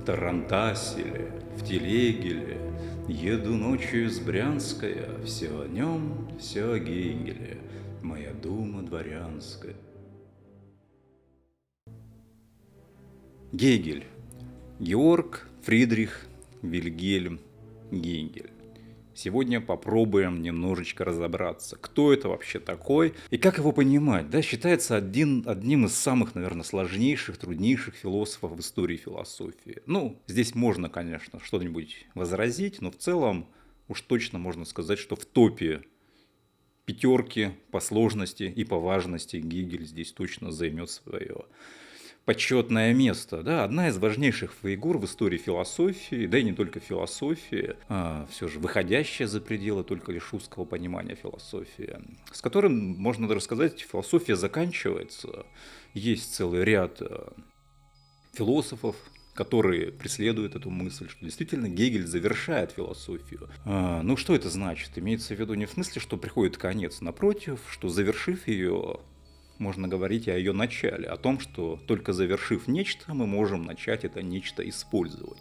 тарантасе в телеге еду ночью из Брянская, все о нем, все о Гегеле, моя дума дворянская. Гегель. Георг Фридрих Вильгельм Гегель. Сегодня попробуем немножечко разобраться, кто это вообще такой и как его понимать. Да, считается одним из самых, наверное, сложнейших, труднейших философов в истории философии. Ну, здесь можно, конечно, что-нибудь возразить, но в целом уж точно можно сказать, что в топе пятерки по сложности и по важности Гегель здесь точно займет свое почетное место. Да? Одна из важнейших фигур в истории философии, да и не только философии, все же выходящая за пределы только лишь узкого понимания философии, с которым, можно даже сказать, философия заканчивается. Есть целый ряд философов, которые преследуют эту мысль, что действительно Гегель завершает философию. Ну, что это значит? Имеется в виду не в смысле, что приходит конец, напротив, что завершив ее, можно говорить о ее начале, о том, что только завершив нечто, мы можем начать это нечто использовать.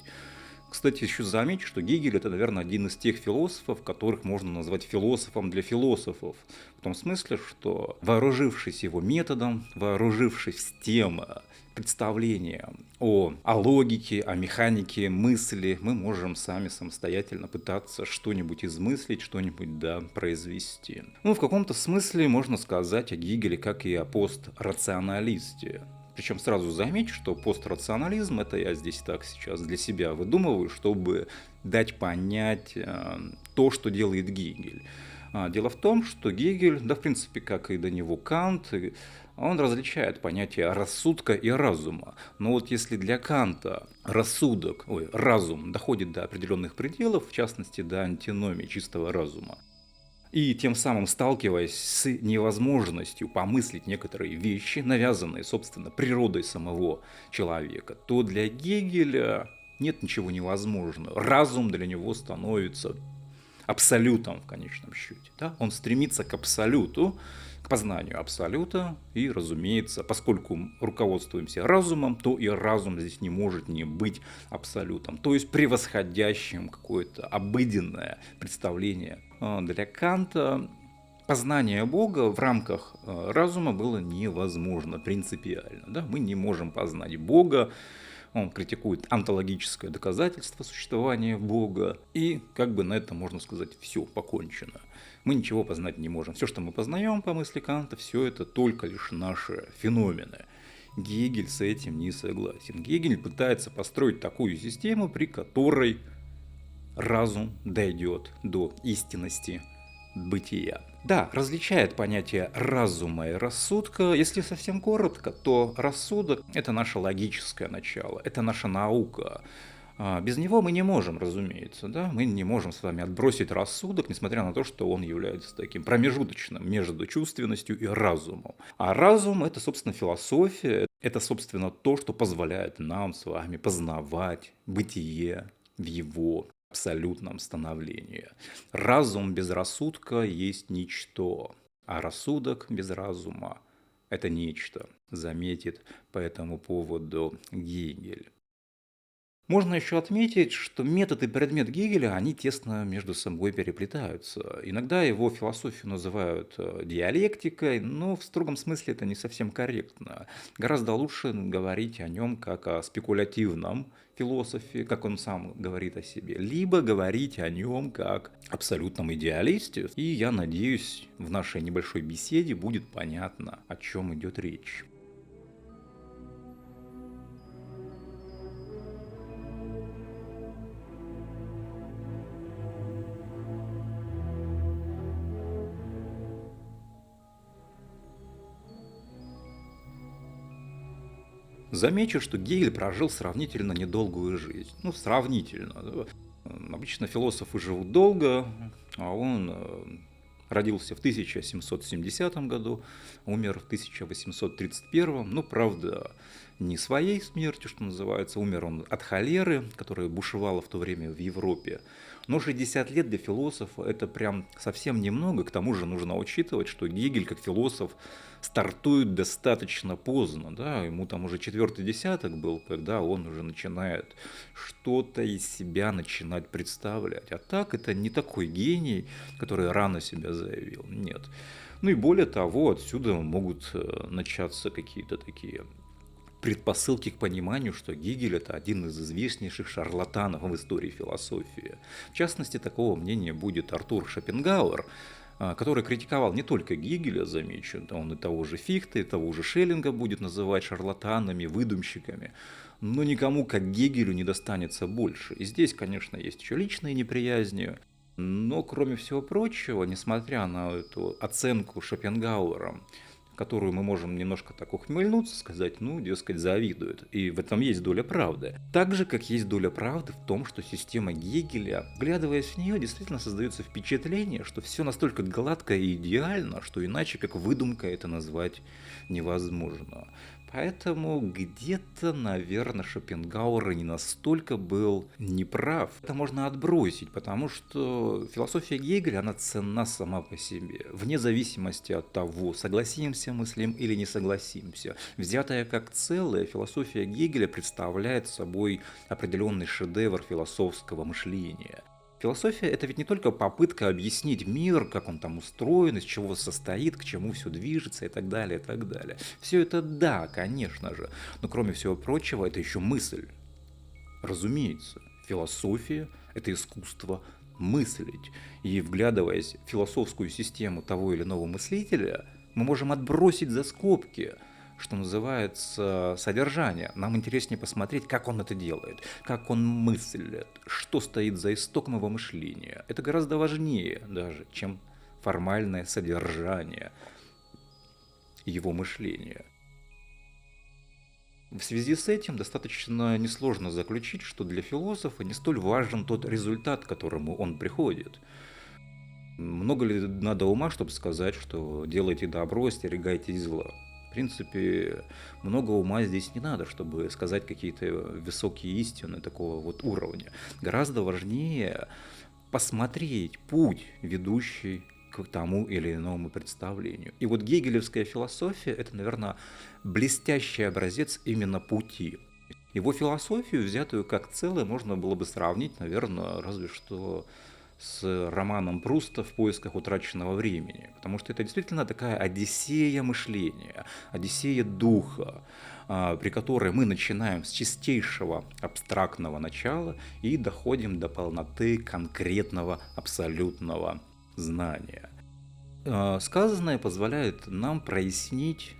Кстати, еще замечу, что Гегель – это, наверное, один из тех философов, которых можно назвать философом для философов. В том смысле, что вооружившись его методом, вооружившись тем представлением о логике, о механике мысли, мы можем сами самостоятельно пытаться что-нибудь измыслить, что-нибудь произвести. Ну, в каком-то смысле можно сказать о Гегеле как и о пострационалисте. Причем сразу замечу, что пострационализм, это я здесь так сейчас для себя выдумываю, чтобы дать понять то, что делает Гегель. Дело в том, что Гегель, да в принципе, как и до него Кант, он различает понятия рассудка и разума. Но вот если для Канта разум доходит до определенных пределов, в частности до антиномии чистого разума, и тем самым сталкиваясь с невозможностью помыслить некоторые вещи, навязанные, собственно, природой самого человека, то для Гегеля нет ничего невозможного. Разум для него становится абсолютом в конечном счете. Да? Он стремится к абсолюту, к познанию абсолюта, и, разумеется, поскольку руководствуемся разумом, то и разум здесь не может не быть абсолютом, то есть превосходящим какое-то обыденное представление. Для Канта познание Бога в рамках разума было невозможно принципиально. Да? Мы не можем познать Бога. Он критикует онтологическое доказательство существования Бога. И как бы на этом, можно сказать, все покончено. Мы ничего познать не можем. Все, что мы познаем по мысли Канта, все это только лишь наши феномены. Гегель с этим не согласен. Гегель пытается построить такую систему, при которой разум дойдет до истинности бытия. Да, различает понятие разума и рассудка. Если совсем коротко, то рассудок – это наше логическое начало, это наша наука. Без него мы не можем, разумеется, да? Мы не можем с вами отбросить рассудок, несмотря на то, что он является таким промежуточным между чувственностью и разумом. А разум – это, собственно, философия, это, собственно, то, что позволяет нам с вами познавать бытие в его абсолютном становлении. Разум без рассудка есть ничто, а рассудок без разума – это нечто, заметит по этому поводу Гегель. Можно еще отметить, что метод и предмет Гегеля, они тесно между собой переплетаются. Иногда его философию называют диалектикой, но в строгом смысле это не совсем корректно. Гораздо лучше говорить о нем как о спекулятивном философе, как он сам говорит о себе, либо говорить о нем как абсолютном идеалисте. И я надеюсь, в нашей небольшой беседе будет понятно, о чем идет речь. Замечу, что Гегель прожил сравнительно недолгую жизнь. Ну, сравнительно. Да. Обычно философы живут долго, а он родился в 1770 году, умер в 1831. Ну, правда, не своей смертью, что называется. Умер он от холеры, которая бушевала в то время в Европе. Но 60 лет для философа – это прям совсем немного. К тому же нужно учитывать, что Гегель как философ стартует достаточно поздно, да, ему там уже 4-й десяток был, когда он уже начинает что-то из себя начинать представлять. А так это не такой гений, который рано себя заявил, нет. Ну и более того, отсюда могут начаться какие-то такие предпосылки к пониманию, что Гегель – это один из известнейших шарлатанов в истории философии. В частности, такого мнения будет Артур Шопенгауэр, который критиковал не только Гегеля, замечу, он и того же Фихте, и того же Шеллинга будет называть шарлатанами, выдумщиками, но никому, как Гегелю, не достанется больше. И здесь, конечно, есть еще личные неприязни, но, кроме всего прочего, несмотря на эту оценку Шопенгауэром, которую мы можем немножко так ухмыльнуться, сказать, ну, дескать, завидует. И в этом есть доля правды. Так же, как есть доля правды в том, что система Гегеля, вглядываясь в нее, действительно создается впечатление, что все настолько гладко и идеально, что иначе как выдумка это назвать невозможно. Поэтому где-то, наверное, Шопенгауэр не настолько был неправ. Это можно отбросить, потому что философия Гегеля, она ценна сама по себе, вне зависимости от того, согласимся мы с ним или не согласимся. Взятая как целое, философия Гегеля представляет собой определенный шедевр философского мышления. Философия – это ведь не только попытка объяснить мир, как он там устроен, из чего состоит, к чему все движется и так далее, и так далее. Все это да, конечно же, но кроме всего прочего, это еще мысль. Разумеется, философия – это искусство мыслить. И вглядываясь в философскую систему того или иного мыслителя, мы можем отбросить за скобки, что называется, содержание. Нам интереснее посмотреть, как он это делает, как он мыслит, что стоит за истоком его мышления. Это гораздо важнее даже, чем формальное содержание его мышления. В связи с этим достаточно несложно заключить, что для философа не столь важен тот результат, к которому он приходит. Много ли надо ума, чтобы сказать, что делайте добро, остерегайтесь зла? В принципе, много ума здесь не надо, чтобы сказать какие-то высокие истины такого вот уровня. Гораздо важнее посмотреть путь, ведущий к тому или иному представлению. И вот гегелевская философия – это, наверное, блестящий образец именно пути. Его философию, взятую как целое, можно было бы сравнить, наверное, разве что с романом Пруста «В поисках утраченного времени», потому что это действительно такая одиссея мышления, одиссея духа, при которой мы начинаем с чистейшего абстрактного начала и доходим до полноты конкретного абсолютного знания. Сказанное позволяет нам прояснить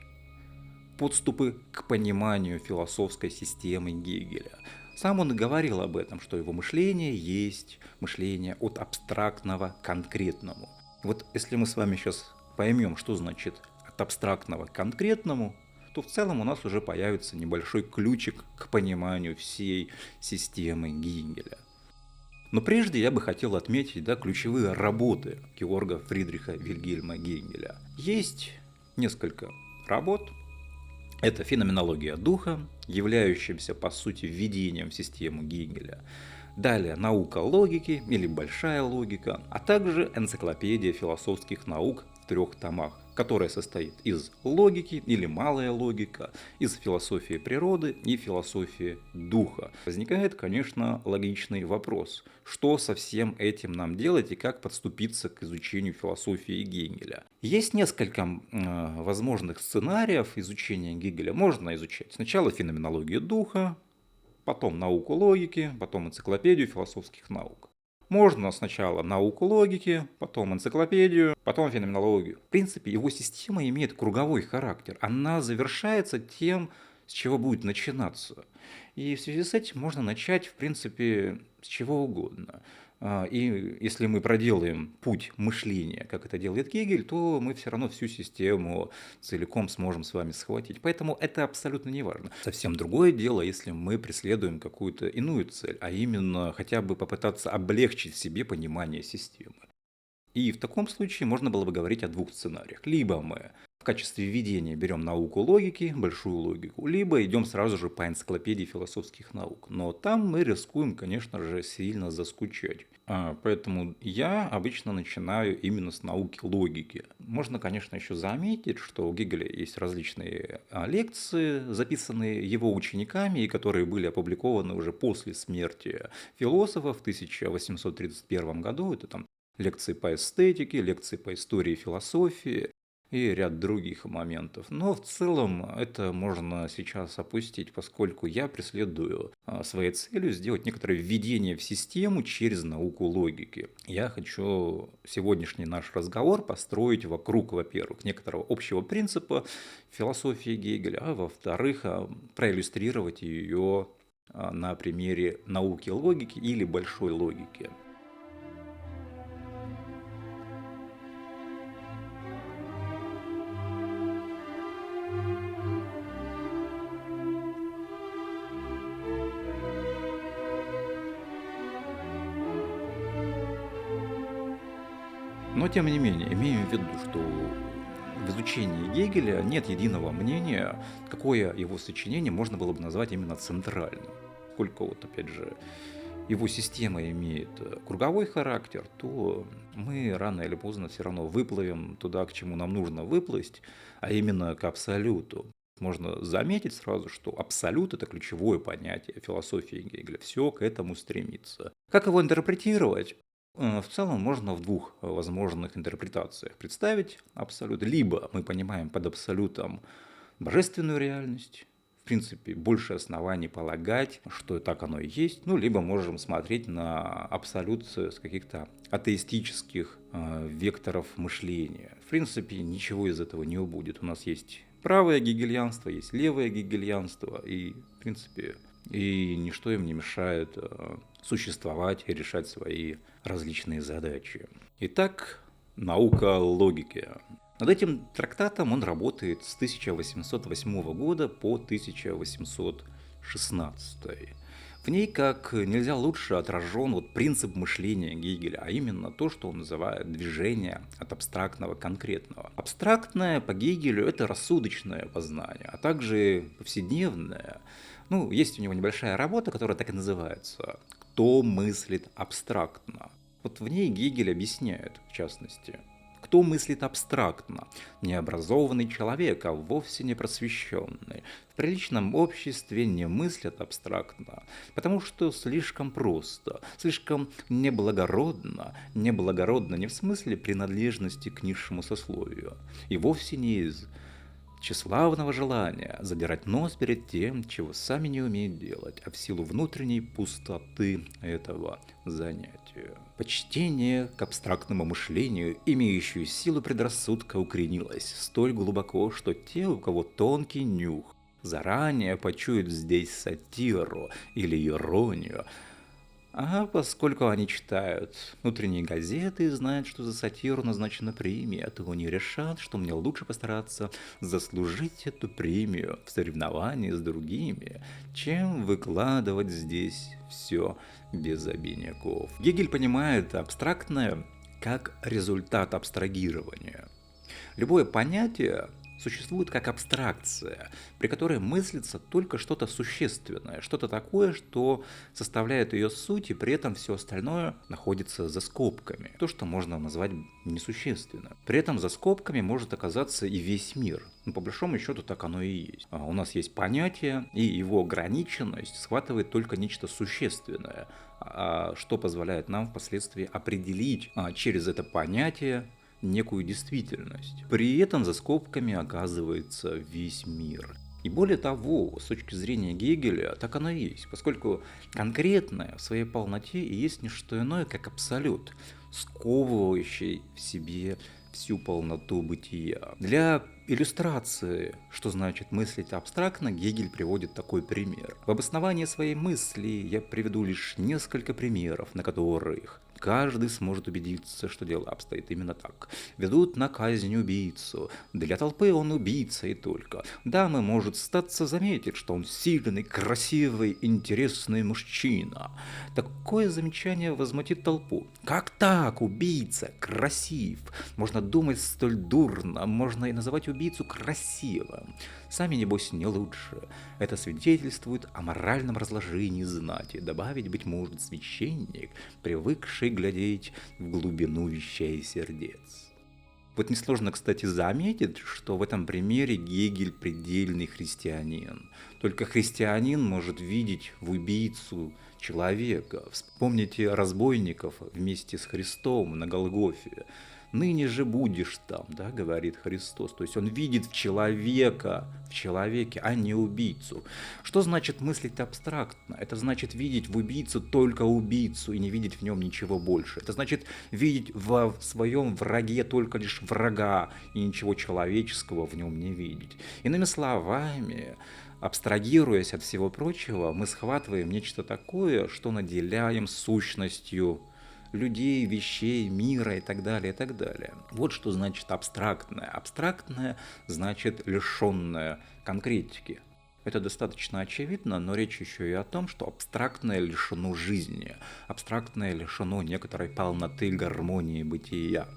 подступы к пониманию философской системы Гегеля. Сам он и говорил об этом, что его мышление есть мышление от абстрактного к конкретному. Вот если мы с вами сейчас поймем, что значит от абстрактного к конкретному, то в целом у нас уже появится небольшой ключик к пониманию всей системы Гегеля. Но прежде я бы хотел отметить ключевые работы Георга Фридриха Вильгельма Гегеля. Есть несколько работ. Это феноменология духа, являющаяся по сути введением в систему Гегеля. Далее наука логики или большая логика, а также энциклопедия философских наук в 3 томах, которая состоит из логики или малая логика, из философии природы и философии духа. Возникает, конечно, логичный вопрос, что со всем этим нам делать и как подступиться к изучению философии Гегеля. Есть несколько возможных сценариев изучения Гегеля. Можно изучать сначала феноменологию духа, потом науку логики, потом энциклопедию философских наук. Можно сначала науку логики, потом энциклопедию, потом феноменологию. В принципе, его система имеет круговой характер. Она завершается тем, с чего будет начинаться. И в связи с этим можно начать, в принципе, с чего угодно. И если мы проделаем путь мышления, как это делает Гегель, то мы все равно всю систему целиком сможем с вами схватить. Поэтому это абсолютно не важно. Совсем другое дело, если мы преследуем какую-то иную цель, а именно хотя бы попытаться облегчить себе понимание системы. И в таком случае можно было бы говорить о 2 сценариях. Либо мы качестве введения берем науку логики, большую логику, либо идем сразу же по энциклопедии философских наук. Но там мы рискуем, конечно же, сильно заскучать. Поэтому я обычно начинаю именно с науки логики. Можно, конечно, еще заметить, что у Гегеля есть различные лекции, записанные его учениками, и которые были опубликованы уже после смерти философа в 1831 году. Это там лекции по эстетике, лекции по истории и философии и ряд других моментов. Но в целом это можно сейчас опустить, поскольку я преследую своей целью сделать некоторое введение в систему через науку логики. Я хочу сегодняшний наш разговор построить вокруг, во-первых, некоторого общего принципа философии Гегеля, а во-вторых, проиллюстрировать ее на примере науки логики или большой логики. Но, тем не менее, имеем в виду, что в изучении Гегеля нет единого мнения, какое его сочинение можно было бы назвать именно центральным. Поскольку, вот опять же, его система имеет круговой характер, то мы рано или поздно все равно выплывем туда, к чему нам нужно выплыть, а именно к абсолюту. Можно заметить сразу, что абсолют – это ключевое понятие философии Гегеля. Все к этому стремится. Как его интерпретировать? В целом можно в двух возможных интерпретациях представить абсолют. Либо мы понимаем под абсолютом божественную реальность, в принципе, больше оснований полагать, что так оно и есть, либо можем смотреть на абсолют с каких-то атеистических векторов мышления. В принципе, ничего из этого не будет. У нас есть правое гегельянство, есть левое гегельянство, и, в принципе, и ничто им не мешает существовать и решать свои различные задачи. Итак, наука логики. Над этим трактатом он работает с 1808 года по 1816. В ней как нельзя лучше отражен принцип мышления Гегеля, а именно то, что он называет движение от абстрактного к конкретного. Абстрактное по Гегелю – это рассудочное познание, а также повседневное. Есть у него небольшая работа, которая так и называется «Кто мыслит абстрактно?». В ней Гегель объясняет, в частности, кто мыслит абстрактно? Необразованный человек, а вовсе не просвещенный. В приличном обществе не мыслят абстрактно, потому что слишком просто, слишком неблагородно. Неблагородно не в смысле принадлежности к низшему сословию, и вовсе не из тщеславного желания задирать нос перед тем, чего сами не умеют делать, а в силу внутренней пустоты этого занятия. Почтение к абстрактному мышлению, имеющую силу предрассудка, укоренилось столь глубоко, что те, у кого тонкий нюх, заранее почуют здесь сатиру или иронию. А поскольку они читают внутренние газеты и знают, что за сатиру назначена премия, то они решат, что мне лучше постараться заслужить эту премию в соревновании с другими, чем выкладывать здесь все без обиняков. Гегель понимает абстрактное как результат абстрагирования. Любое понятие существует как абстракция, при которой мыслится только что-то существенное, что-то такое, что составляет ее суть, и при этом все остальное находится за скобками. То, что можно назвать несущественным. При этом за скобками может оказаться и весь мир. По большому счету так оно и есть. У нас есть понятие, и его ограниченность схватывает только нечто существенное, что позволяет нам впоследствии определить через это понятие некую действительность. При этом за скобками оказывается весь мир. И более того, с точки зрения Гегеля, так оно и есть, поскольку конкретное в своей полноте и есть не что иное, как абсолют, сковывающий в себе всю полноту бытия. Для иллюстрации, что значит мыслить абстрактно, Гегель приводит такой пример. В обосновании своей мысли я приведу лишь несколько примеров, на которых каждый сможет убедиться, что дело обстоит именно так. Ведут на казнь убийцу. Для толпы он убийца и только. Дамы, может статься, заметить, что он сильный, красивый, интересный мужчина. Такое замечание возмутит толпу. Как так? Убийца, красив. Можно думать столь дурно, можно и называть убийцу красивым. Сами, небось, не лучше. Это свидетельствует о моральном разложении знати. Добавить, быть может, священник, привыкший глядеть в глубину вещей сердец. Вот несложно, кстати, заметить, что в этом примере Гегель предельный христианин. Только христианин может видеть в убийцу человека. Вспомните разбойников вместе с Христом на Голгофе. «Ныне же будешь там», да, говорит Христос. То есть он видит человека в человеке, а не убийцу. Что значит мыслить абстрактно? Это значит видеть в убийцу только убийцу и не видеть в нем ничего больше. Это значит видеть в своем враге только лишь врага и ничего человеческого в нем не видеть. Иными словами, абстрагируясь от всего прочего, мы схватываем нечто такое, что наделяем сущностью людей, вещей, мира и так далее, и так далее. Вот что значит абстрактное. Абстрактное значит лишенное конкретики. Это достаточно очевидно, но речь еще и о том, что абстрактное лишено жизни, абстрактное лишено некоторой полноты, гармонии бытия.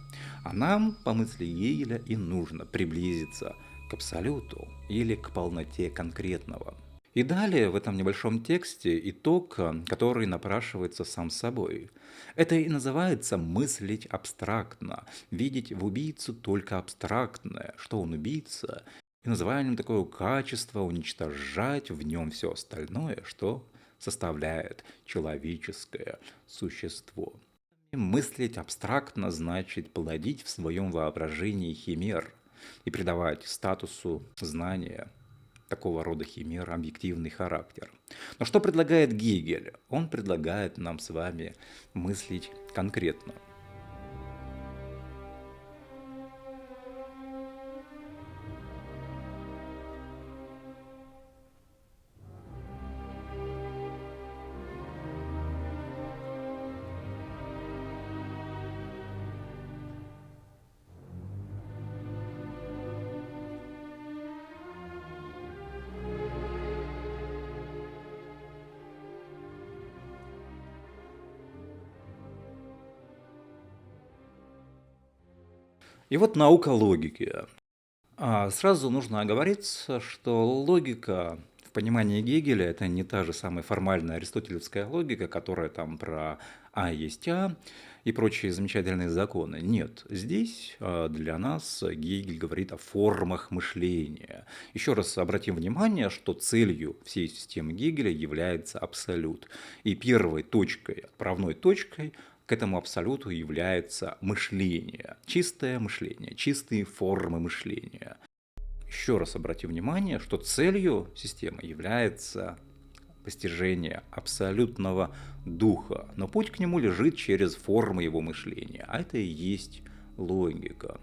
А нам, по мысли Гегеля, и нужно приблизиться к абсолюту или к полноте конкретного. И далее в этом небольшом тексте итог, который напрашивается сам собой. Это и называется мыслить абстрактно, видеть в убийцу только абстрактное, что он убийца, и называем такое качество уничтожать в нем все остальное, что составляет человеческое существо. И мыслить абстрактно значит плодить в своем воображении химер и придавать статусу знания такого рода химер объективный характер. Но что предлагает Гегель? Он предлагает нам с вами мыслить конкретно. И вот наука логики. Сразу нужно оговориться, что логика в понимании Гегеля это не та же самая формальная аристотелевская логика, которая там про А есть А и прочие замечательные законы. Нет, здесь для нас Гегель говорит о формах мышления. Еще раз обратим внимание, что целью всей системы Гегеля является абсолют. И первой точкой, отправной точкой к этому абсолюту является мышление, чистые формы мышления. Еще раз обратим внимание, что целью системы является постижение абсолютного духа, но путь к нему лежит через формы его мышления, а это и есть логика.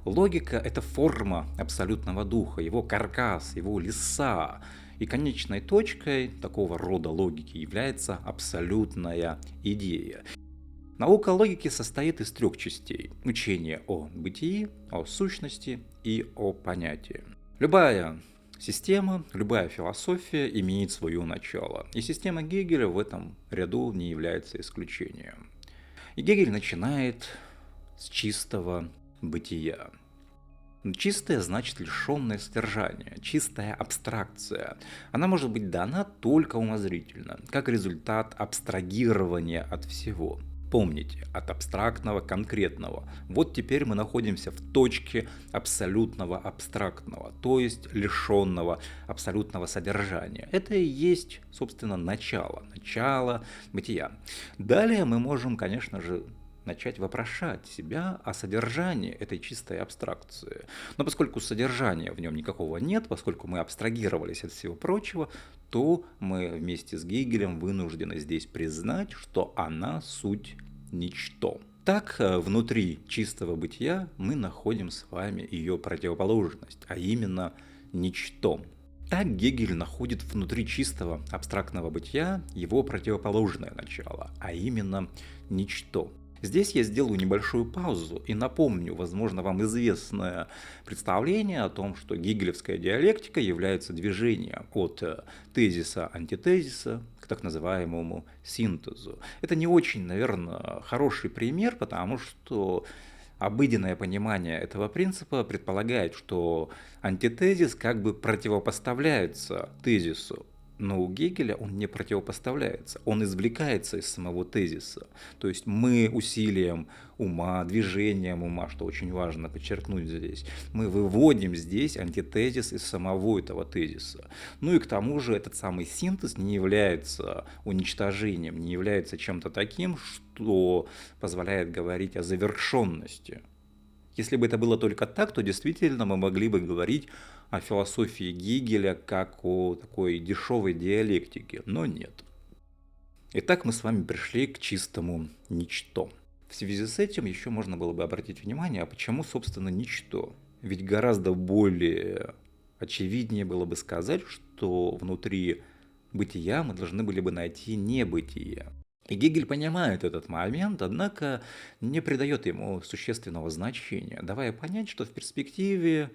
Логика – это форма абсолютного духа, его каркас, его леса. И конечной точкой такого рода логики является абсолютная идея. Наука логики состоит из трех частей – учение о бытии, о сущности и о понятии. Любая система, любая философия имеет свое начало, и система Гегеля в этом ряду не является исключением. И Гегель начинает с чистого бытия. Чистое значит лишенное содержания, чистая абстракция. Она может быть дана только умозрительно, как результат абстрагирования от всего. Помните, от абстрактного к конкретного. Вот теперь мы находимся в точке абсолютного абстрактного, то есть лишенного абсолютного содержания. Это и есть, собственно, начало бытия. Далее мы можем, конечно же, начать вопрошать себя о содержании этой чистой абстракции. Но поскольку содержания в нем никакого нет, поскольку мы абстрагировались от всего прочего, то мы вместе с Гегелем вынуждены здесь признать, что она суть ничто. Так, внутри чистого бытия мы находим с вами ее противоположность, а именно ничто. Так Гегель находит внутри чистого абстрактного бытия его противоположное начало, а именно ничто. Здесь я сделаю небольшую паузу и напомню, возможно, вам известное представление о том, что гегелевская диалектика является движением от тезиса-антитезиса к так называемому синтезу. Это не очень, наверное, хороший пример, потому что обыденное понимание этого принципа предполагает, что антитезис как бы противопоставляется тезису. Но у Гегеля он не противопоставляется, он извлекается из самого тезиса. То есть мы усилием ума, движением ума, что очень важно подчеркнуть здесь, мы выводим здесь антитезис из самого этого тезиса. Ну и к тому же этот самый синтез не является уничтожением, не является чем-то таким, что позволяет говорить о завершенности. Если бы это было только так, то действительно мы могли бы говорить о философии Гегеля как о такой дешевой диалектике, но нет. Итак, мы с вами пришли к чистому ничто. В связи с этим еще можно было бы обратить внимание, а почему, собственно, ничто? Ведь гораздо более очевиднее было бы сказать, что внутри бытия мы должны были бы найти небытие. И Гегель понимает этот момент, однако не придает ему существенного значения, давая понять, что в перспективе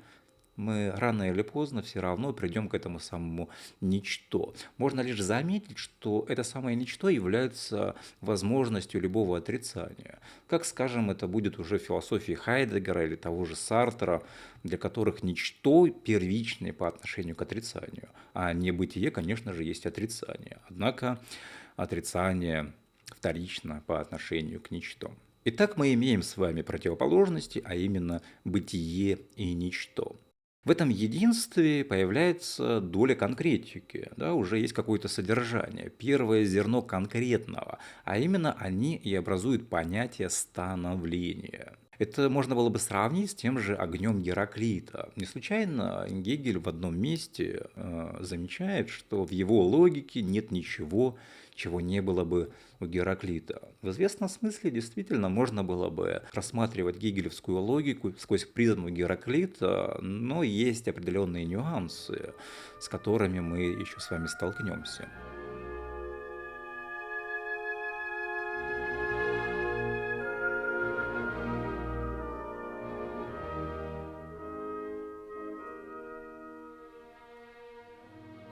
мы рано или поздно все равно придем к этому самому ничто. Можно лишь заметить, что это самое ничто является возможностью любого отрицания. Как, скажем, это будет уже в философии Хайдеггера или того же Сартра, для которых ничто первичное по отношению к отрицанию, а небытие, конечно же, есть отрицание. Однако отрицание вторично по отношению к ничто. Итак, мы имеем с вами противоположности, а именно бытие и ничто. В этом единстве появляется доля конкретики, да, уже есть какое-то содержание, первое зерно конкретного, а именно они и образуют понятие становления. Это можно было бы сравнить с тем же огнем Гераклита. Не случайно Гегель в одном месте замечает, что в его логике нет ничего, чего не было бы у Гераклита. В известном смысле действительно можно было бы рассматривать гегелевскую логику сквозь призму Гераклита, но есть определенные нюансы, с которыми мы еще с вами столкнемся.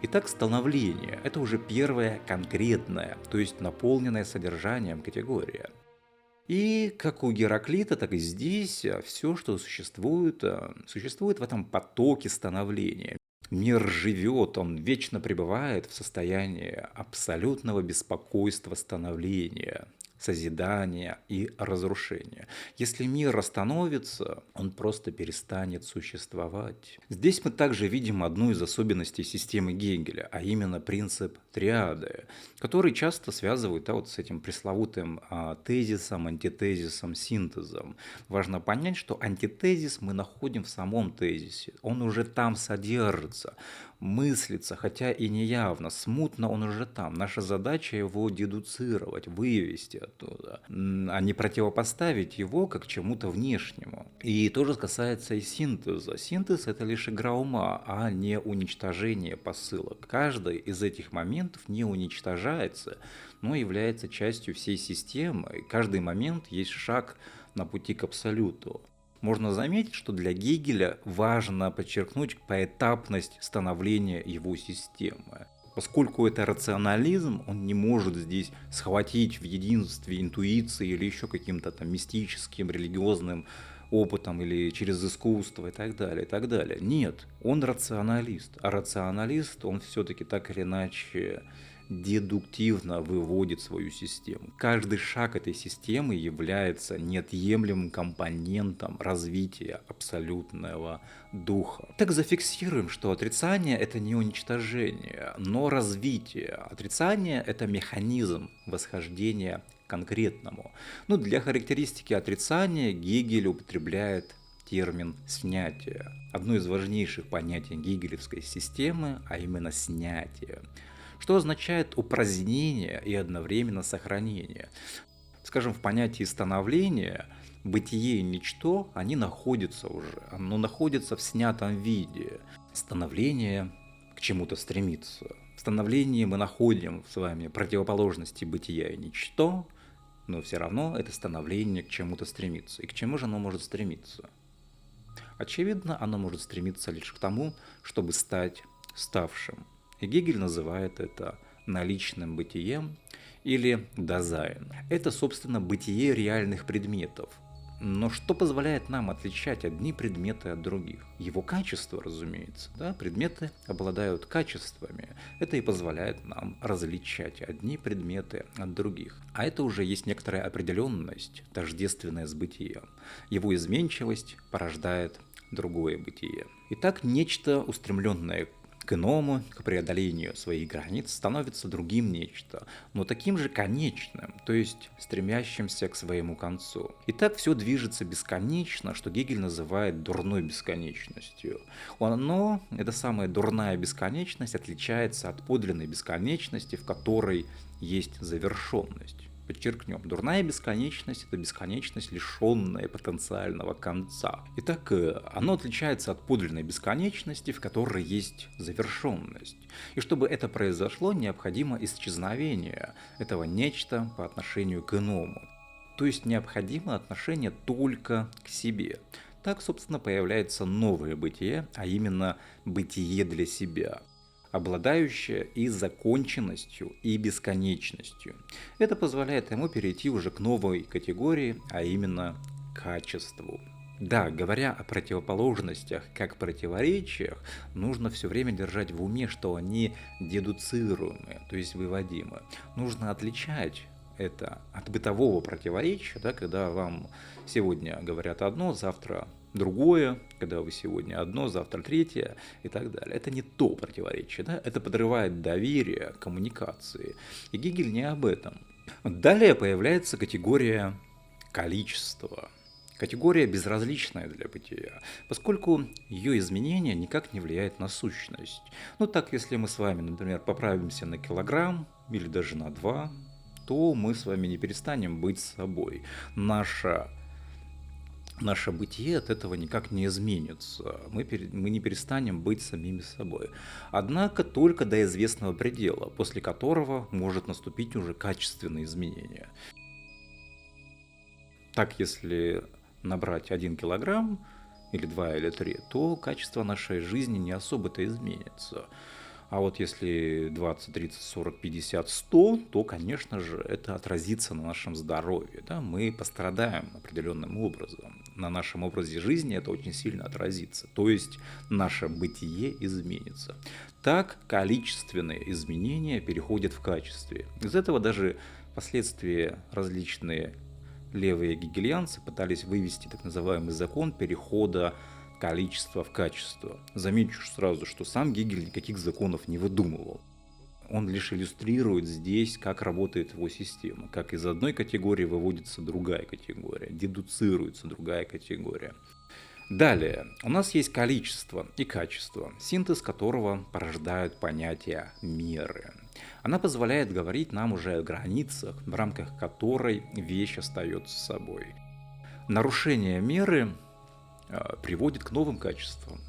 Итак, становление – это уже первая конкретная, то есть наполненная содержанием категория. И как у Гераклита, так и здесь все, что существует, существует в этом потоке становления. Мир живет, он вечно пребывает в состоянии абсолютного беспокойства становления, созидания и разрушения. Если мир остановится, он просто перестанет существовать. Здесь мы также видим одну из особенностей системы Гегеля, а именно принцип триады, который часто связывают вот с этим пресловутым тезисом, антитезисом, синтезом. Важно понять, что антитезис мы находим в самом тезисе, он уже там содержится, мыслится, хотя и неявно, смутно он уже там. Наша задача его дедуцировать, вывести оттуда, а не противопоставить его как чему-то внешнему. И то же касается и синтеза. Синтез – это лишь игра ума, а не уничтожение посылок. Каждый из этих моментов не уничтожается, но является частью всей системы. И каждый момент есть шаг на пути к абсолюту. Можно заметить, что для Гегеля важно подчеркнуть поэтапность становления его системы. Поскольку это рационализм, он не может здесь схватить в единстве интуиции или еще каким-то там мистическим, религиозным опытом или через искусство и так далее, и так далее. Нет, он рационалист, а рационалист, он все-таки так или иначе дедуктивно выводит свою систему. Каждый шаг этой системы является неотъемлемым компонентом развития абсолютного духа. Так зафиксируем, что отрицание – это не уничтожение, но развитие. Отрицание – это механизм восхождения к конкретному. Но для характеристики отрицания Гегель употребляет термин «снятие». Одно из важнейших понятий гегелевской системы, а именно снятие, что означает упразднение и одновременно сохранение. Скажем, в понятии становления бытие и ничто, они находятся уже, оно находится в снятом виде. Становление, к чему-то стремиться. В становлении мы находим с вами противоположности бытия и ничто, но все равно это становление к чему-то стремится. И к чему же оно может стремиться? Очевидно, оно может стремиться лишь к тому, чтобы стать ставшим. И Гегель называет это наличным бытием или дазайн. Это, собственно, бытие реальных предметов. Но что позволяет нам отличать одни предметы от других? Его качество, разумеется. Да? Предметы обладают качествами. Это и позволяет нам различать одни предметы от других. А это уже есть некоторая определенность, тождественная с бытием. Его изменчивость порождает другое бытие. Итак, нечто, устремленное к иному, к преодолению своих границ, становится другим нечто, но таким же конечным, то есть стремящимся к своему концу. И так все движется бесконечно, что Гегель называет дурной бесконечностью. Но эта самая дурная бесконечность отличается от подлинной бесконечности, в которой есть завершенность. Подчеркнем, дурная бесконечность – это бесконечность, лишенная потенциального конца. Итак, оно отличается от подлинной бесконечности, в которой есть завершенность. И чтобы это произошло, необходимо исчезновение этого нечто по отношению к иному. То есть необходимо отношение только к себе. Так, собственно, появляется новое бытие, а именно бытие для себя, обладающее и законченностью, и бесконечностью. Это позволяет ему перейти уже к новой категории, а именно качеству. Да, говоря о противоположностях как противоречиях, нужно все время держать в уме, что они дедуцируемы, то есть выводимы. Нужно отличать это от бытового противоречия, да, когда вам сегодня говорят одно, завтра другое, когда вы сегодня одно, завтра третье и так далее. Это не то противоречие, да? Это подрывает доверие коммуникации. И Гегель не об этом. Далее появляется категория количества. Категория безразличная для бытия, поскольку ее изменение никак не влияет на сущность. Ну так, если мы с вами, например, поправимся на килограмм или даже на 2, то мы с вами не перестанем быть собой. Наше бытие от этого никак не изменится. Мы не перестанем быть самими собой. Однако только до известного предела, после которого может наступить уже качественное изменение. Так, если набрать 1 килограмм, или 2, или 3, то качество нашей жизни не особо-то изменится. А вот если 20, 30, 40, 50, 100, то, конечно же, это отразится на нашем здоровье. Да? Мы пострадаем определенным образом. На нашем образе жизни это очень сильно отразится. То есть наше бытие изменится. Так количественные изменения переходят в качестве. Из этого даже впоследствии различные левые гегельянцы пытались вывести так называемый закон перехода количество в качество. Замечу сразу, что сам Гегель никаких законов не выдумывал. Он лишь иллюстрирует здесь, как работает его система, как из одной категории выводится другая категория, дедуцируется другая категория. Далее, у нас есть количество и качество, синтез которого порождает понятие меры. Она позволяет говорить нам уже о границах, в рамках которой вещь остается собой. Нарушение меры приводит к новым качествам.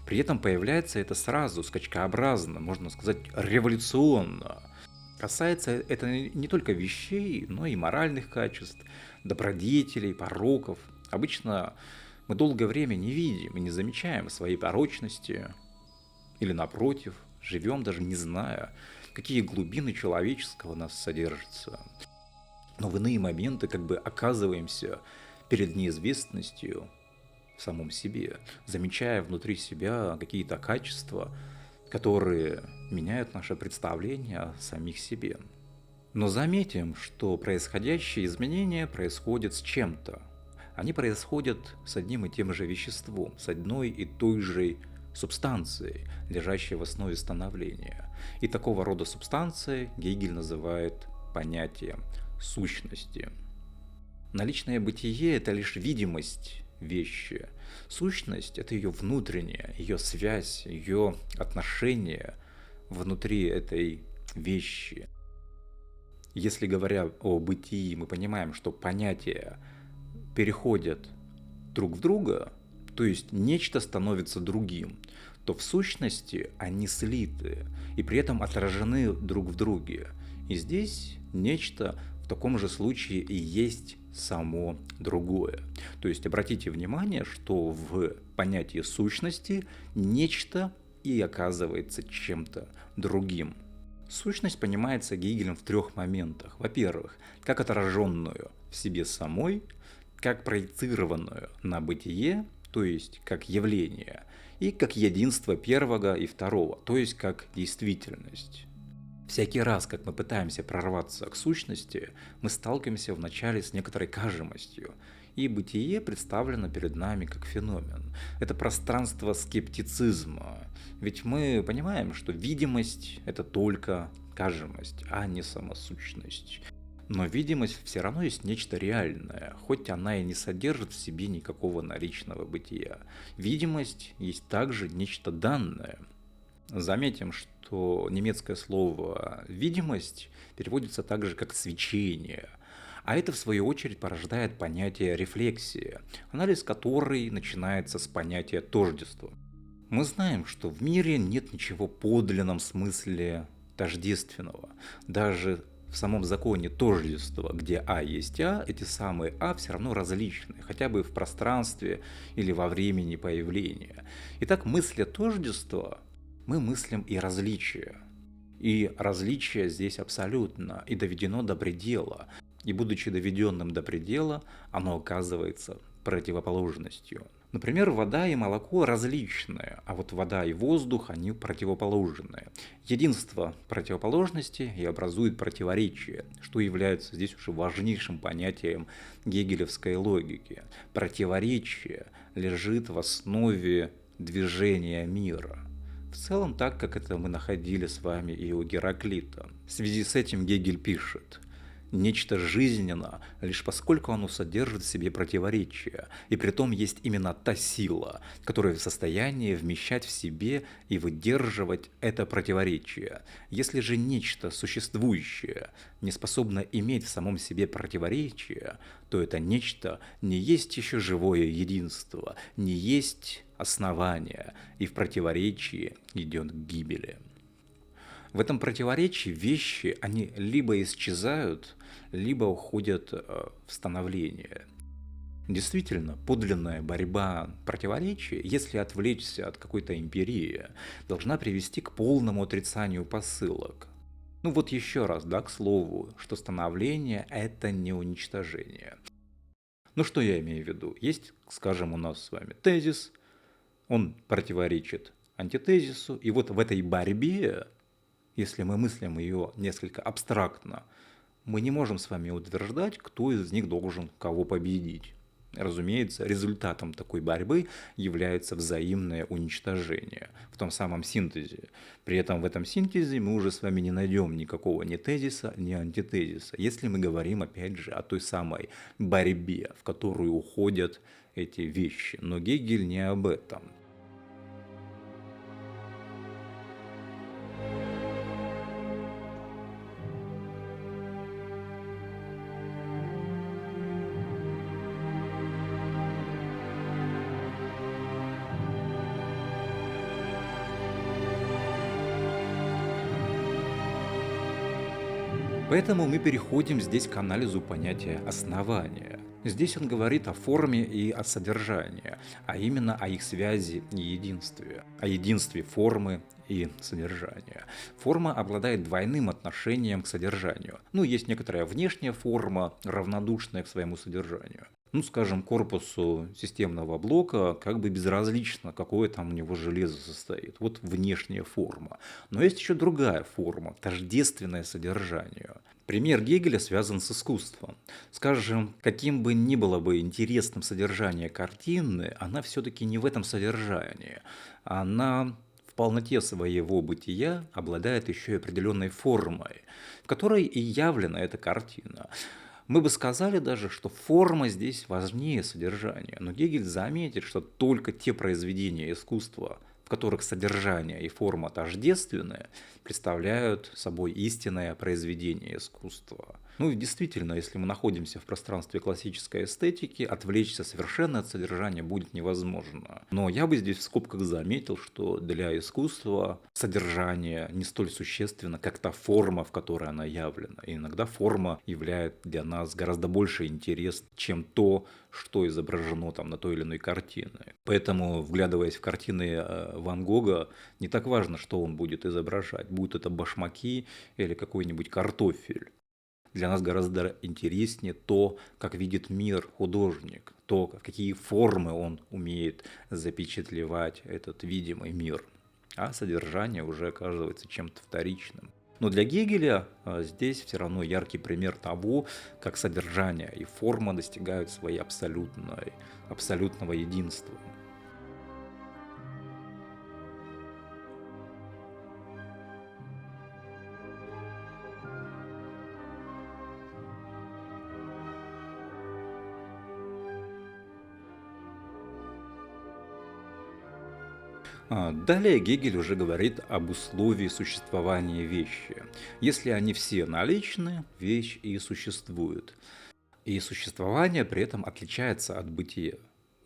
При этом появляется это сразу, скачкообразно, можно сказать, революционно. Касается это не только вещей, но и моральных качеств, добродетелей, пороков. Обычно мы долгое время не видим и не замечаем своей порочности, или напротив, живем даже не зная, какие глубины человеческого нас содержатся. Но в иные моменты как бы оказываемся перед неизвестностью в самом себе, замечая внутри себя какие-то качества, которые меняют наше представление о самих себе. Но заметим, что происходящие изменения происходят с чем-то. Они происходят с одним и тем же веществом, с одной и той же субстанцией, лежащей в основе становления. И такого рода субстанции Гегель называет понятием сущности. Наличное бытие – это лишь видимость вещи. Сущность – это ее внутренняя, ее связь, ее отношение внутри этой вещи. Если говоря о бытии, мы понимаем, что понятия переходят друг в друга, то есть нечто становится другим, что в сущности они слиты и при этом отражены друг в друге. И здесь нечто в таком же случае и есть само другое. То есть обратите внимание, что в понятии сущности нечто и оказывается чем-то другим. Сущность понимается Гегелем в трех моментах. Во-первых, как отраженную в себе самой, как проецированную на бытие, то есть как явление, и как единство первого и второго, то есть как действительность. Всякий раз, как мы пытаемся прорваться к сущности, мы сталкиваемся вначале с некоторой кажемостью, и бытие представлено перед нами как феномен. Это пространство скептицизма, ведь мы понимаем, что видимость – это только кажемость, а не самосущность. Но видимость все равно есть нечто реальное, хоть она и не содержит в себе никакого наличного бытия. Видимость есть также нечто данное. Заметим, что немецкое слово «видимость» переводится также как «свечение», а это в свою очередь порождает понятие рефлексии, анализ которой начинается с понятия тождества. Мы знаем, что в мире нет ничего в подлинном смысле тождественного. Даже в самом законе тождества, где А есть А, эти самые А все равно различны, хотя бы в пространстве или во времени появления. Итак, мысля тождества, мы мыслим и различие. И различие здесь абсолютно и доведено до предела. И будучи доведенным до предела, оно оказывается противоположностью. Например, вода и молоко различные, а вот вода и воздух, они противоположные. Единство противоположности и образует противоречие, что является здесь уже важнейшим понятием гегелевской логики. Противоречие лежит в основе движения мира. В целом так, как это мы находили с вами и у Гераклита. В связи с этим Гегель пишет: нечто жизненно, лишь поскольку оно содержит в себе противоречия, и притом есть именно та сила, которая в состоянии вмещать в себе и выдерживать это противоречие. Если же нечто существующее не способно иметь в самом себе противоречия, то это нечто не есть еще живое единство, не есть основание, и в противоречии идет к гибели. В этом противоречии вещи, они либо исчезают, либо уходят в становление. Действительно, подлинная борьба противоречий, если отвлечься от какой-то эмпирии, должна привести к полному отрицанию посылок. Ну вот еще раз, да, к слову, что становление – это не уничтожение. Ну что я имею в виду? Есть, скажем, у нас с вами тезис, он противоречит антитезису, и вот в этой борьбе, если мы мыслим ее несколько абстрактно, мы не можем с вами утверждать, кто из них должен кого победить. Разумеется, результатом такой борьбы является взаимное уничтожение в том самом синтезе. При этом в этом синтезе мы уже с вами не найдем никакого ни тезиса, ни антитезиса, если мы говорим опять же о той самой борьбе, в которую уходят эти вещи. Но Гегель не об этом. Поэтому мы переходим здесь к анализу понятия основания. Здесь он говорит о форме и о содержании, а именно о их связи и единстве, о единстве формы и содержания. Форма обладает двойным отношением к содержанию. Есть некоторая внешняя форма, равнодушная к своему содержанию. Скажем, корпусу системного блока как бы безразлично, какое там у него железо состоит. Вот внешняя форма. Но есть еще другая форма, тождественное содержанию. Пример Гегеля связан с искусством. Скажем, каким бы ни было бы интересным содержание картины, она все-таки не в этом содержании. Она в полноте своего бытия обладает еще и определенной формой, в которой и явлена эта картина. Мы бы сказали даже, что форма здесь важнее содержания, но Гегель заметит, что только те произведения искусства, в которых содержание и форма тождественны, представляют собой истинное произведение искусства. Ну и действительно, если мы находимся в пространстве классической эстетики, отвлечься совершенно от содержания будет невозможно. Но я бы здесь в скобках заметил, что для искусства содержание не столь существенно, как та форма, в которой она явлена. И иногда форма являет для нас гораздо больше интерес, чем то, что изображено там на той или иной картине. Поэтому, вглядываясь в картины Ван Гога, не так важно, что он будет изображать. Будет это башмаки или какой-нибудь картофель. Для нас гораздо интереснее то, как видит мир художник, то, какие формы он умеет запечатлевать этот видимый мир. А содержание уже оказывается чем-то вторичным. Но для Гегеля здесь все равно яркий пример того, как содержание и форма достигают своей абсолютного единства. Далее Гегель уже говорит об условии существования вещи. Если они все наличны, вещь и существует. И существование при этом отличается от бытия.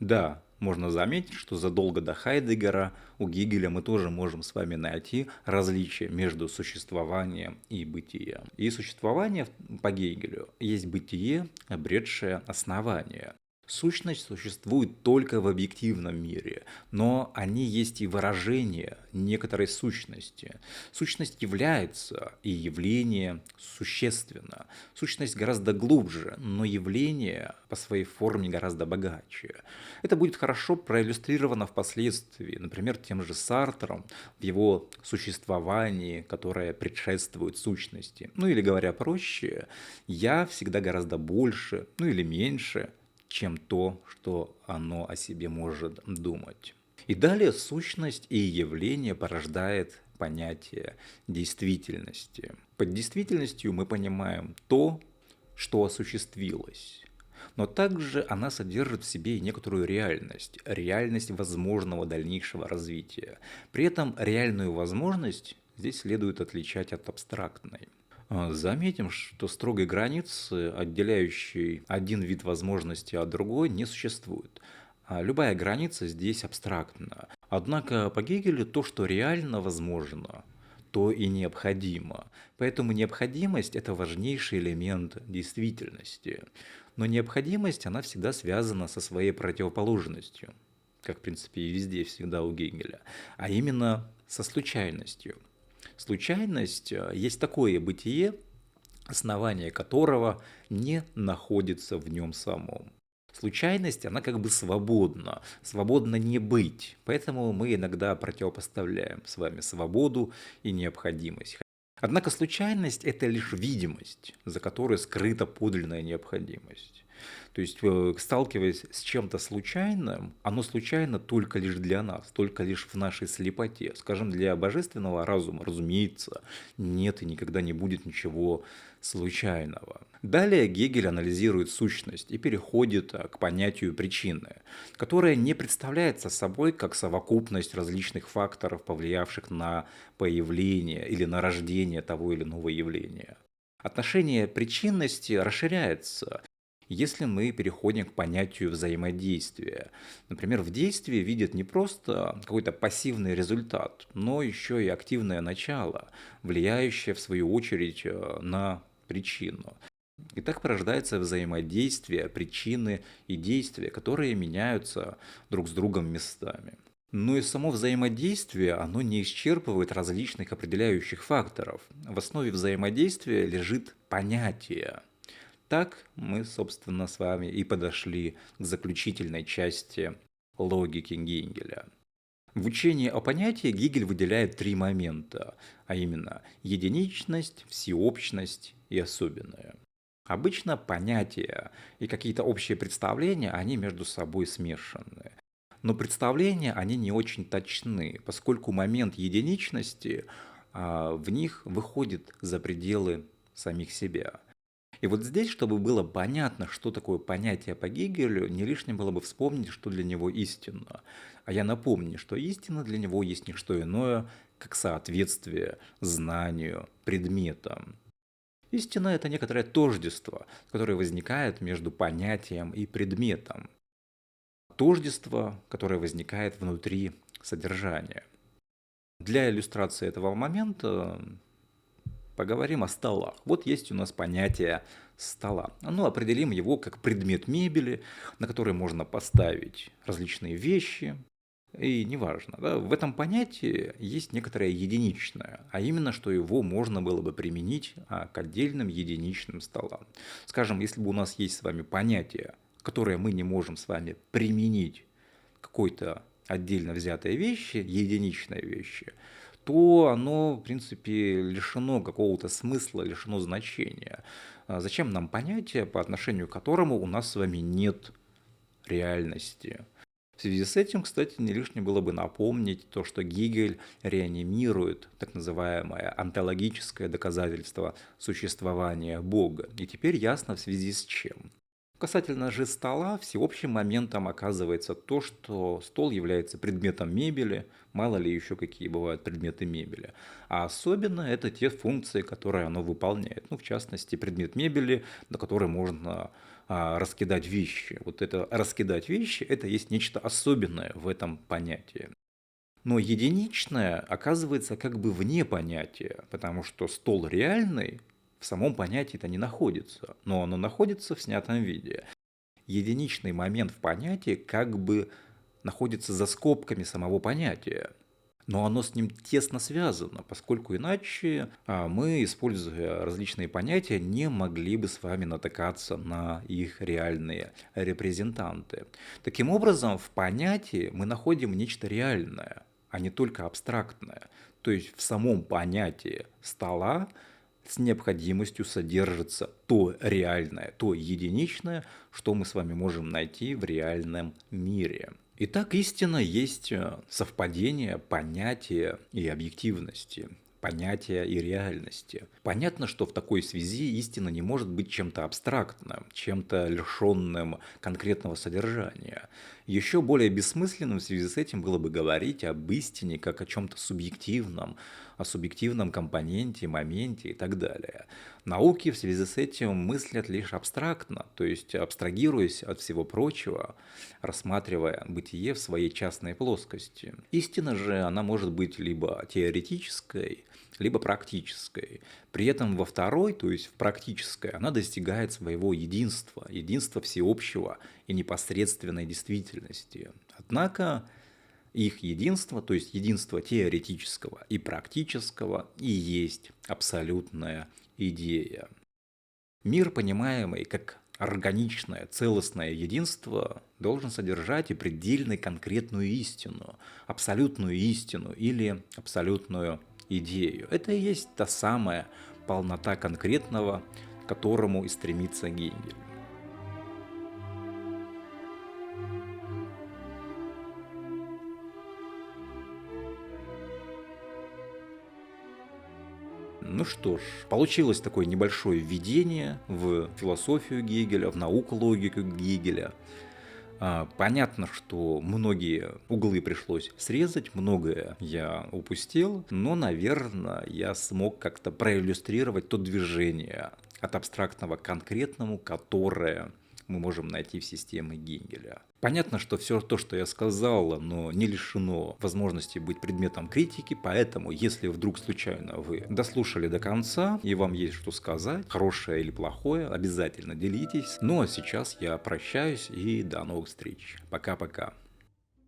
Да, можно заметить, что задолго до Хайдеггера у Гегеля мы тоже можем с вами найти различие между существованием и бытием. И существование по Гегелю есть бытие, обретшее основание. Сущность существует только в объективном мире, но они есть и выражение некоторой сущности. Сущность является, и явление существенно. Сущность гораздо глубже, но явление по своей форме гораздо богаче. Это будет хорошо проиллюстрировано впоследствии, например, тем же Сартром в его существовании, которое предшествует сущности. Ну или говоря проще, я всегда гораздо больше, ну или меньше, чем то, что оно о себе может думать. И далее сущность и явление порождает понятие действительности. Под действительностью мы понимаем то, что осуществилось. Но также она содержит в себе и некоторую реальность возможного дальнейшего развития. При этом реальную возможность здесь следует отличать от абстрактной. Заметим, что строгой границы, отделяющей один вид возможности от другой, не существует. Любая граница здесь абстрактна. Однако по Гегелю то, что реально возможно, то и необходимо. Поэтому необходимость – это важнейший элемент действительности. Но необходимость, она всегда связана со своей противоположностью, как в принципе и везде всегда у Гегеля, а именно со случайностью. Случайность есть такое бытие, основание которого не находится в нем самом. Случайность, она как бы свободна не быть, поэтому мы иногда противопоставляем с вами свободу и необходимость. Однако случайность – это лишь видимость, за которой скрыта подлинная необходимость. То есть, сталкиваясь с чем-то случайным, оно случайно только лишь для нас, только лишь в нашей слепоте. Скажем, для божественного разума, разумеется, нет и никогда не будет ничего случайного. Далее Гегель анализирует сущность и переходит к понятию причины, которая не представляется собой как совокупность различных факторов, повлиявших на появление или на рождение того или иного явления. Отношение причинности расширяется, если мы переходим к понятию взаимодействия. Например, в действии видят не просто какой-то пассивный результат, но еще и активное начало, влияющее в свою очередь на причину. И так порождается взаимодействие причины и действия, которые меняются друг с другом местами. Но и само взаимодействие, оно не исчерпывает различных определяющих факторов. В основе взаимодействия лежит понятие. Так мы, собственно, с вами и подошли к заключительной части логики Гегеля. В учении о понятии Гегель выделяет три момента, а именно единичность, всеобщность и особенное. Обычно понятия и какие-то общие представления, они между собой смешаны. Но представления, они не очень точны, поскольку момент единичности в них выходит за пределы самих себя. И вот здесь, чтобы было понятно, что такое понятие по Гегелю, не лишним было бы вспомнить, что для него истина. А я напомню, что истина для него есть не что иное, как соответствие знанию, предметам. Истина – это некоторое тождество, которое возникает между понятием и предметом. Тождество, которое возникает внутри содержания. Для иллюстрации этого момента поговорим о столах. Вот есть у нас понятие стола. Ну, определим его как предмет мебели, на который можно поставить различные вещи. И неважно, да, в этом понятии есть некоторое единичное, а именно, что его можно было бы применить к отдельным единичным столам. Скажем, если бы у нас есть с вами понятие, которое мы не можем с вами применить к какой-то отдельно взятой вещи, единичной вещи, то оно, в принципе, лишено какого-то смысла, лишено значения. Зачем нам понятие, по отношению к которому у нас с вами нет реальности? В связи с этим, кстати, не лишним было бы напомнить то, что Гегель реанимирует так называемое онтологическое доказательство существования Бога. И теперь ясно, в связи с чем. Касательно же стола, всеобщим моментом оказывается то, что стол является предметом мебели, мало ли еще какие бывают предметы мебели. А особенно это те функции, которые оно выполняет. Ну, в частности, предмет мебели, на который можно раскидать вещи. Вот это раскидать вещи, это есть нечто особенное в этом понятии. Но единичное оказывается как бы вне понятия, потому что стол реальный в самом понятии-то не находится, но оно находится в снятом виде. Единичный момент в понятии как бы находится за скобками самого понятия, но оно с ним тесно связано, поскольку иначе мы, используя различные понятия, не могли бы с вами натыкаться на их реальные репрезентанты. Таким образом, в понятии мы находим нечто реальное, а не только абстрактное. То есть в самом понятии стола с необходимостью содержится то реальное, то единичное, что мы с вами можем найти в реальном мире. Итак, истина есть совпадение понятия и объективности, понятия и реальности. Понятно, что в такой связи истина не может быть чем-то абстрактным, чем-то лишенным конкретного содержания. Еще более бессмысленным в связи с этим было бы говорить об истине как о чем-то субъективном, о субъективном компоненте, моменте и так далее. Науки в связи с этим мыслят лишь абстрактно, то есть абстрагируясь от всего прочего, рассматривая бытие в своей частной плоскости. Истина же, она может быть либо теоретической, либо практической. При этом во второй, то есть в практической, она достигает своего единства, единства всеобщего и непосредственной действительности. Однако их единство, то есть единство теоретического и практического, и есть абсолютная идея. Мир, понимаемый как органичное, целостное единство, должен содержать и предельно конкретную истину, абсолютную истину или абсолютную идею. Это и есть та самая полнота конкретного, к которому и стремится Гегель. Ну что ж, получилось такое небольшое введение в философию Гегеля, в науку логику Гегеля. Понятно, что многие углы пришлось срезать, многое я упустил, но, наверное, я смог как-то проиллюстрировать то движение от абстрактного к конкретному, которое мы можем найти в системе Гегеля. Понятно, что все то, что я сказал, но не лишено возможности быть предметом критики, поэтому, если вдруг случайно вы дослушали до конца и вам есть что сказать, хорошее или плохое, обязательно делитесь. Ну а сейчас я прощаюсь и до новых встреч. Пока-пока.